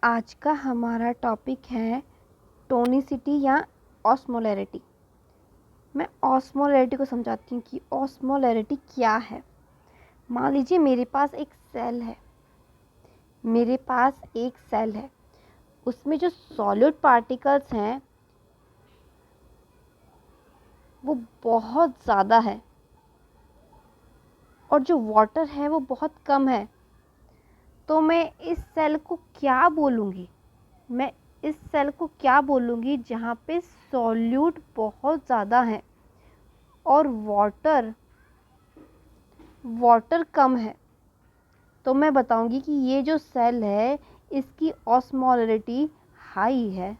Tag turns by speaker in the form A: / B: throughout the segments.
A: आज का हमारा टॉपिक है टोनिसिटी या ऑस्मोलैरिटी। मैं ऑस्मोलैरिटी को समझाती हूँ कि ऑस्मोलैरिटी क्या है। मान लीजिए मेरे पास एक सेल है, उसमें जो सॉलिड पार्टिकल्स हैं वो बहुत ज़्यादा है और जो वाटर है वो बहुत कम है। तो मैं इस सेल को क्या बोलूँगी? जहाँ पे सॉल्यूट बहुत ज़्यादा है और वाटर कम है। तो मैं बताऊंगी कि ये जो सेल है इसकी ऑस्मोलैरिटी हाई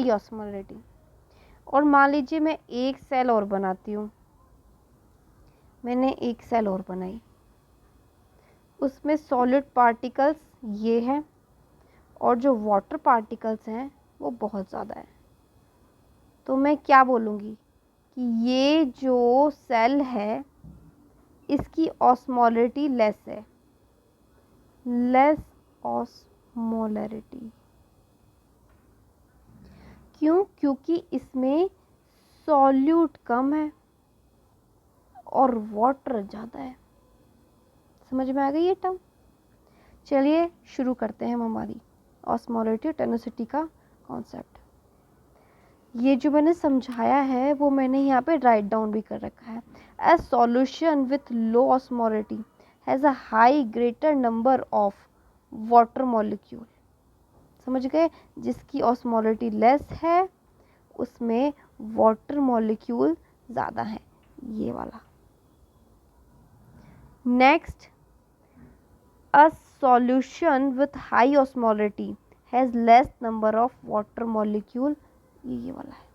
A: ऑस्मोलैरिटी। और मान लीजिए मैं एक सेल और बनाती हूँ। मैंने एक सेल और बनाई, उसमें सॉलिड पार्टिकल्स ये हैं और जो वाटर पार्टिकल्स हैं वो बहुत ज़्यादा है। तो मैं क्या बोलूँगी कि ये जो सेल है इसकी ऑस्मोलैरिटी लेस ऑस्मोलैरिटी। क्यों? क्योंकि इसमें सॉल्यूट कम है और वाटर ज़्यादा है। समझ में आ गई ये टर्म? चलिए शुरू करते हैं हम हमारी ऑस्मोलैरिटी और टोनिसिटी का कॉन्सेप्ट। ये जो मैंने समझाया है वो मैंने यहाँ पे राइट डाउन भी कर रखा है। A solution with low osmolarity has a high greater number of water molecule. समझ गए? जिसकी ऑस्मोलैरिटी लेस है उसमें वाटर मॉलिक्यूल ज़्यादा है, ये वाला। Next, a solution with high osmolarity has less number of water molecule, ये वाला है।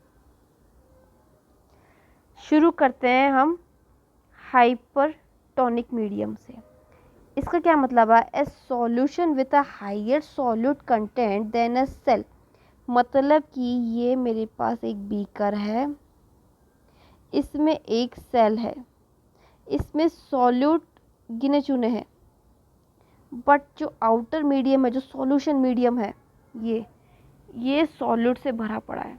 A: शुरू करते हैं हम हाइपरटोनिक मीडियम से। इसका क्या मतलब है? A solution with a higher solute content than a cell. मतलब कि ये मेरे पास एक बीकर है, इसमें एक सेल है, इसमें सॉल्यूट गिने चुने हैं, बट जो आउटर मीडियम है, जो सॉल्यूशन मीडियम है, ये सॉल्यूट से भरा पड़ा है।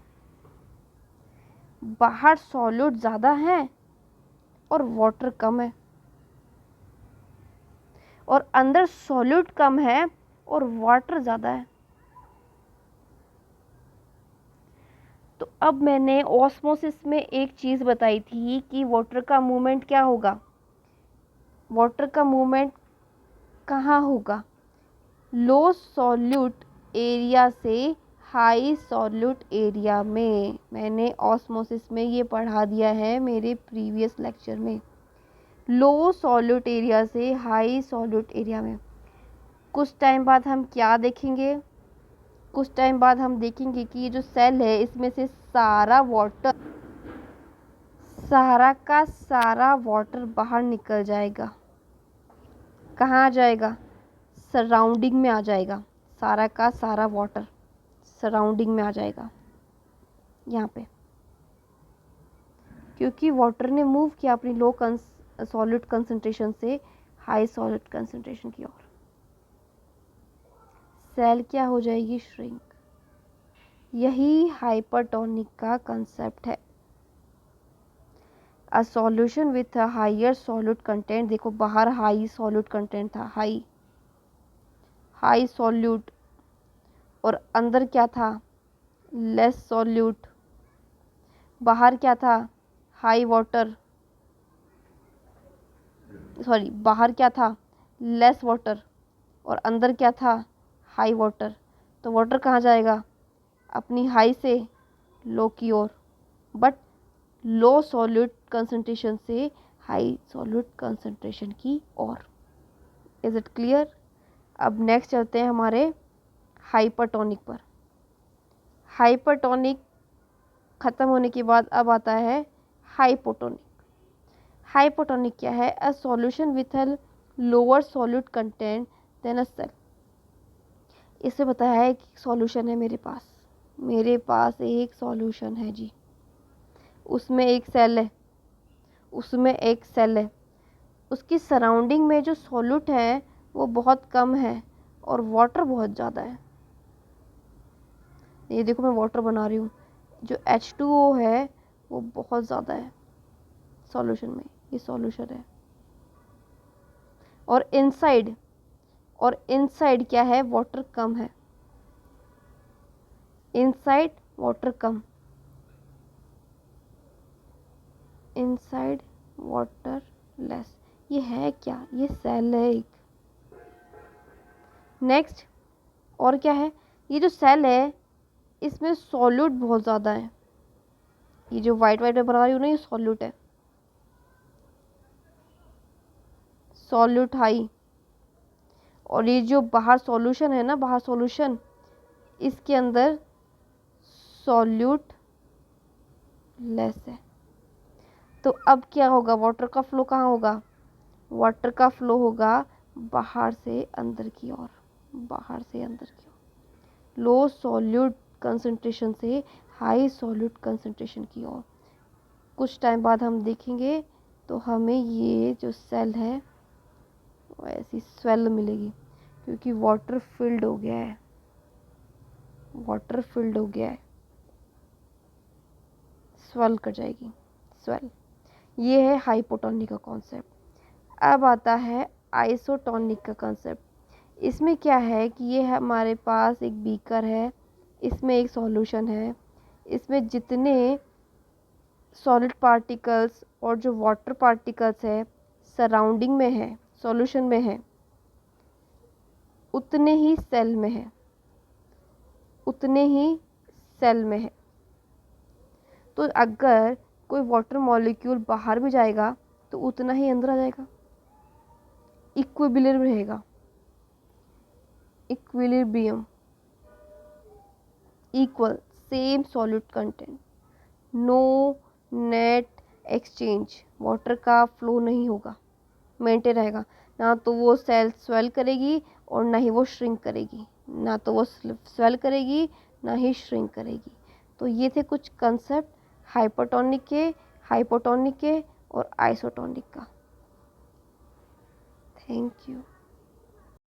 A: बाहर सॉल्यूट ज़्यादा है और वाटर कम है, और अंदर सॉल्यूट कम है और वाटर ज़्यादा है। तो अब मैंने ऑस्मोसिस में एक चीज़ बताई थी कि वाटर का मूवमेंट क्या होगा। वाटर का मूवमेंट कहाँ होगा? लो सॉल्यूट एरिया से हाई सॉल्यूट एरिया में। मैंने ऑस्मोसिस में ये पढ़ा दिया है मेरे प्रीवियस लेक्चर में। लो सॉल्यूट एरिया से हाई सॉल्यूट एरिया में। कुछ टाइम बाद हम क्या देखेंगे? कुछ टाइम बाद हम देखेंगे कि ये जो सेल है इसमें से सारा का सारा वाटर बाहर निकल जाएगा। कहाँ आ जाएगा? सराउंडिंग में आ जाएगा। सारा का सारा वाटर सराउंडिंग में आ जाएगा यहाँ पे, क्योंकि वाटर ने मूव किया अपनी लो सॉलिड कंसंट्रेशन से हाई सॉलिड कंसंट्रेशन की ओर। सेल क्या हो जाएगी? श्रिंक। यही हाइपरटोनिक का कंसेप्ट है। A solution with a higher solute content. देखो बाहर हाई सॉल्यूट कंटेंट था, हाई सॉल्यूट, और अंदर क्या था? Less solute. बाहर क्या था? हाई वाटर, सॉरी, बाहर क्या था? लेस वाटर, और अंदर क्या था? High water. तो वाटर कहाँ जाएगा? अपनी हाई से लो की ओर, बट लो सॉल्यूट कंसंट्रेशन से हाई सॉल्यूट कंसंट्रेशन की ओर। Is it clear? अब नेक्स्ट चलते हैं हमारे हाइपरटोनिक पर। हाइपरटोनिक ख़त्म होने के बाद अब आता है हाइपोटोनिक। हाइपोटोनिक क्या है? A solution with a lower solute content than a cell. इससे बताया है कि सॉल्यूशन है मेरे पास एक सॉल्यूशन है जी, उसमें एक सेल है, उसकी सराउंडिंग में जो सॉल्यूट है वो बहुत कम है और वाटर बहुत ज़्यादा है। ये देखो मैं वाटर बना रही हूँ, जो H2O है वो बहुत ज़्यादा है सॉल्यूशन में, ये सॉल्यूशन है। और इनसाइड क्या है, वाटर कम है, इनसाइड वाटर कम, इनसाइड वाटर लेस। ये है क्या, ये सेल है एक। नेक्स्ट और क्या है, ये जो सेल है इसमें सॉल्यूट बहुत ज़्यादा है। ये जो वाइट वाइट में बना रही हूँ ना, ये सॉल्यूट है, सॉल्यूट हाई। और ये जो बाहर सॉल्यूशन है ना, बाहर सॉल्यूशन, इसके अंदर सॉल्यूट लेस है। तो अब क्या होगा, वाटर का फ्लो कहाँ होगा, वाटर का फ्लो होगा बाहर से अंदर की ओर, बाहर से अंदर की ओर, लो सॉल्यूट कंसंट्रेशन से हाई सॉल्यूट कंसंट्रेशन की ओर। कुछ टाइम बाद हम देखेंगे तो हमें ये जो सेल है वो ऐसी स्वेल मिलेगी, क्योंकि वाटर फिल्ड हो गया है, वाटर फिल्ड हो गया है, स्वेल कर जाएगी, स्वेल। ये है हाइपोटोनिक का कॉन्सेप्ट। अब आता है आइसोटोनिक का कंसेप्ट। इसमें क्या है कि ये हमारे पास एक बीकर है, इसमें एक सॉल्यूशन है, इसमें जितने सॉलिड पार्टिकल्स और जो वाटर पार्टिकल्स है सराउंडिंग में है, सॉल्यूशन में है, उतने ही सेल में है, उतने ही सेल में है। तो अगर कोई वाटर मॉलिक्यूल बाहर भी जाएगा तो उतना ही अंदर आ जाएगा, इक्विलिब्रियम रहेगा, equilibrium, equal, same solute content, no net exchange, water का फ्लो नहीं होगा, मेंटेन रहेगा। ना तो वो सेल स्वेल करेगी और ना ही वो श्रिंक करेगी, ना तो वो स्वेल करेगी ना ही श्रिंक करेगी। तो ये थे कुछ कंसेप्ट हाइपोटोनिक के और आइसोटोनिक का। Thank you.